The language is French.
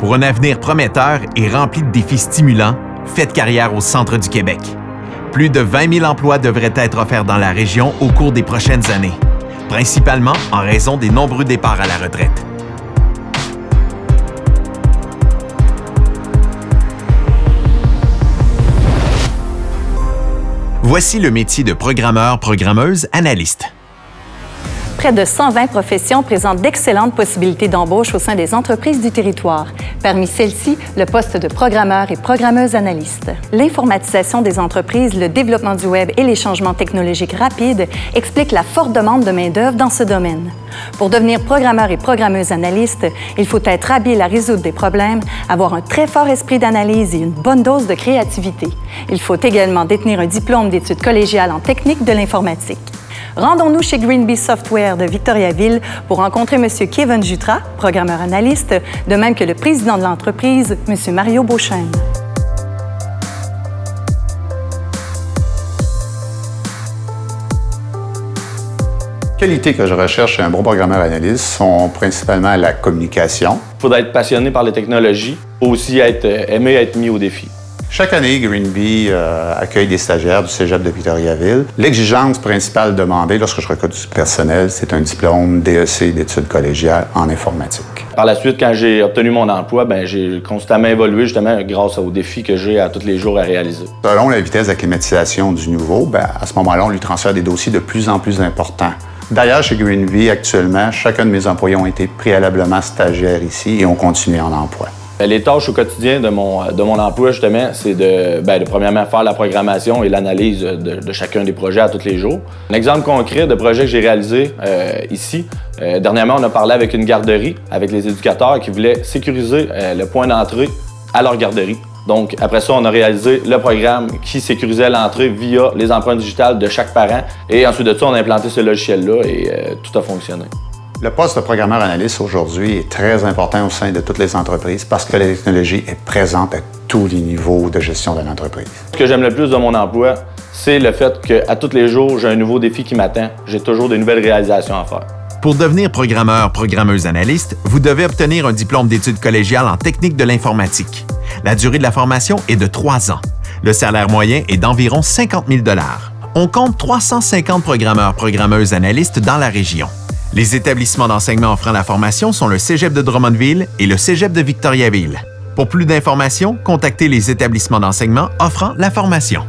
Pour un avenir prometteur et rempli de défis stimulants, faites carrière au centre du Québec. Plus de 20 000 emplois devraient être offerts dans la région au cours des prochaines années, principalement en raison des nombreux départs à la retraite. Voici le métier de programmeur-programmeuse analyste. Près de 120 professions présentent d'excellentes possibilités d'embauche au sein des entreprises du territoire. Parmi celles-ci, le poste de programmeur et programmeuse analyste. L'informatisation des entreprises, le développement du Web et les changements technologiques rapides expliquent la forte demande de main-d'œuvre dans ce domaine. Pour devenir programmeur et programmeuse analyste, il faut être habile à résoudre des problèmes, avoir un très fort esprit d'analyse et une bonne dose de créativité. Il faut également détenir un diplôme d'études collégiales en technique de l'informatique. Rendons-nous chez Green Bee Software de Victoriaville pour rencontrer M. Kevin Jutras, programmeur analyste, de même que le président de l'entreprise, M. Mario Beauchesne. Les qualités que je recherche chez un bon programmeur analyste sont principalement la communication. Il faut être passionné par les technologies, aussi aimer être mis au défi. Chaque année, Green Bee accueille des stagiaires du cégep de Victoriaville. L'exigence principale demandée lorsque je recrute du personnel, c'est un diplôme DEC d'études collégiales en informatique. Par la suite, quand j'ai obtenu mon emploi, j'ai constamment évolué justement grâce aux défis que j'ai à tous les jours à réaliser. Selon la vitesse d'acclimatisation du nouveau, à ce moment-là, on lui transfère des dossiers de plus en plus importants. D'ailleurs, chez Green Bee, actuellement, chacun de mes employés ont été préalablement stagiaires ici et ont continué en emploi. Les tâches au quotidien de mon emploi, justement, c'est de premièrement faire la programmation et l'analyse de chacun des projets à tous les jours. Un exemple concret de projet que j'ai réalisé ici, dernièrement, on a parlé avec une garderie, avec les éducateurs qui voulaient sécuriser le point d'entrée à leur garderie. Donc, après ça, on a réalisé le programme qui sécurisait l'entrée via les empreintes digitales de chaque parent. Et ensuite de ça, on a implanté ce logiciel-là et tout a fonctionné. Le poste de programmeur analyste aujourd'hui est très important au sein de toutes les entreprises parce que la technologie est présente à tous les niveaux de gestion de l'entreprise. Ce que j'aime le plus de mon emploi, c'est le fait qu'à tous les jours, j'ai un nouveau défi qui m'attend. J'ai toujours de nouvelles réalisations à faire. Pour devenir programmeur-programmeuse analyste, vous devez obtenir un diplôme d'études collégiales en technique de l'informatique. La durée de la formation est de 3 ans. Le salaire moyen est d'environ 50 000 $. On compte 350 programmeurs-programmeuses analystes dans la région. Les établissements d'enseignement offrant la formation sont le Cégep de Drummondville et le Cégep de Victoriaville. Pour plus d'informations, contactez les établissements d'enseignement offrant la formation.